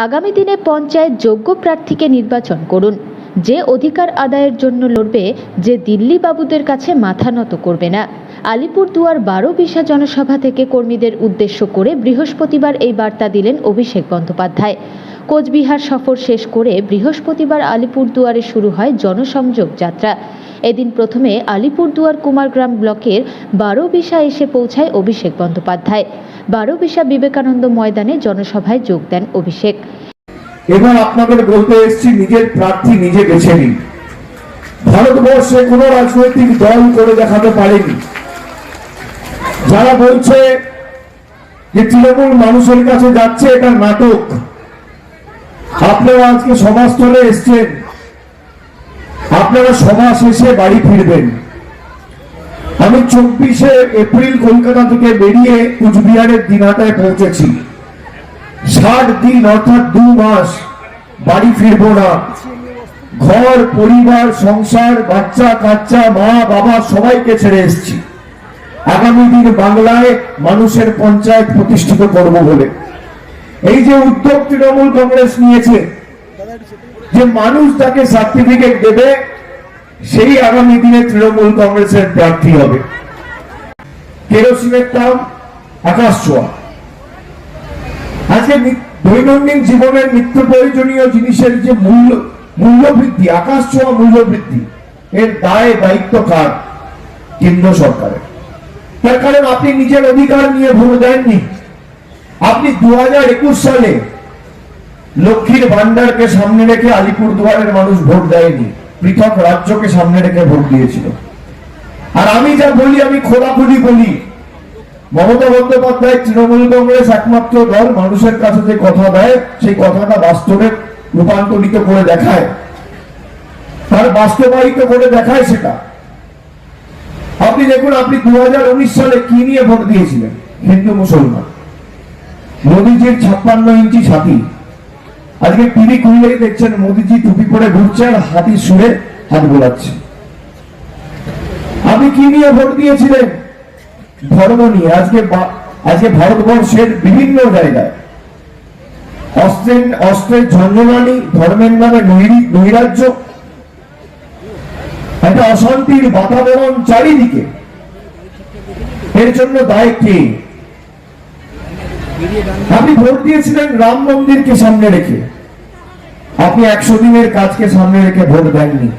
আগামী দিনে পঞ্চায়েত যোগ্য প্রার্থীকে নির্বাচন করুন, যে অধিকার আদায়ের জন্য লড়বে, যে দিল্লি বাবুদের কাছে মাথা নত করবে না। আলিপুরদুয়ার 12 বিশা জনসভা থেকে কর্মীদের উদ্দেশ্য করে বৃহস্পতিবার এই বার্তা দিলেন অভিষেক বন্দ্যোপাধ্যায়। কোচবিহার সফর শেষ করে বৃহস্পতিবার আলিপুরদুয়ারে শুরু হয় জনসংযোগ যাত্রা। এদিন প্রথমে আলিপুরদুয়ার কুমারগ্রাম ব্লকের 12 বিশা এসে পৌঁছায় অভিষেক বন্দ্যোপাধ্যায়। 12 বিশা বিবেকানন্দ ময়দানে জনসভায় যোগ দেন অভিষেক। এবার আপনাদের বলতে এসেছি, নিজের প্রার্থী নিজে বেছে নিন। ভারতবর্ষে কোনো রাজনৈতিক দল করে দেখাতে পারেনি। যারা বলছে যে তৃণমূল মানুষের কাছে যাচ্ছে, এটা নাটক। আপনারা আজকে সভাস্থলে এসছেন, আপনারা সভা শেষে বাড়ি ফিরবেন। আমি 24শে এপ্রিল কলকাতা থেকে বেরিয়ে কুচবিহারের দিনহাটায় পৌঁছেছি। 60 দিন অর্থাৎ 2 মাস বাড়ি ফিরবো না। ঘর পরিবার সংসার বাচ্চা কাচ্চা মা বাবা সবাইকে ছেড়ে এসেছি আগামী দিন বাংলায় মানুষের পঞ্চায়েত প্রতিষ্ঠিত করব বলে। এই যে উদ্যোগ তৃণমূল কংগ্রেস নিয়েছে, যে মানুষ তাকে সার্টিফিকেট দেবে, সেই আগামী দিনে তৃণমূল কংগ্রেসের প্রার্থী হবে। কেরোসিনের দাম আকাশ ছোঁয়া। আজকে দৈনন্দিন জীবনের নিত্য প্রয়োজনীয় জিনিসের যে মূল্য বৃদ্ধি, আকাশ ছোঁয়া মূল্য বৃদ্ধি, এর দায় দায়িত্ব কার? কেন্দ্র সরকারের। তার কারণ আপনি নিজের অধিকার নিয়ে ভোট দেননি। আপনি 2021 সালে লক্ষ্মীর ভান্ডারকে সামনে রেখে আলিপুরদুয়ারের মানুষ ভোট দেয়নি, পৃথক রাজ্যকে সামনে রেখে ভোট দিয়েছিল। আর আমি যা বলি, আমি খোলাখুলি বলি। মমতা বন্দ্যোপাধ্যায় তৃণমূল কংগ্রেস একমাত্র দল মানুষের কাছে যে কথা দেয়, সেই কথাটা বাস্তবে রূপান্তরিত করে দেখায়, তার বাস্তবায়িত করে দেখায় সেটা। আপনি দেখুন, আপনি 2019 সালে কি নিয়ে ভোট দিয়েছিলেন? হিন্দু মুসলমান। মোদীজির 56 ইঞ্চি ছাতি। আজকে টিভি খুললেই দেখছেন মোদীজি টুপি পরে ঘুরছে আর হাতির সুরে হাত বোলাচ্ছে। আপনি কি নিয়ে ভোট দিয়েছিলেন? ধর্ম নিয়ে। আজকে ভারতবর্ষের বিভিন্ন জায়গায় অস্ত্রের ঝঞ্ঝনানি, ধর্মের নামে নৈরাজ্য, একটা অশান্তির বাতাবরণ চারিদিকে। এর জন্য দায় কে? আপনি ভোট দিয়েছিলেন রাম মন্দিরকে সামনে রেখে। আপনি 100 দিনের কাজকে সামনে রেখে ভোট দেননি।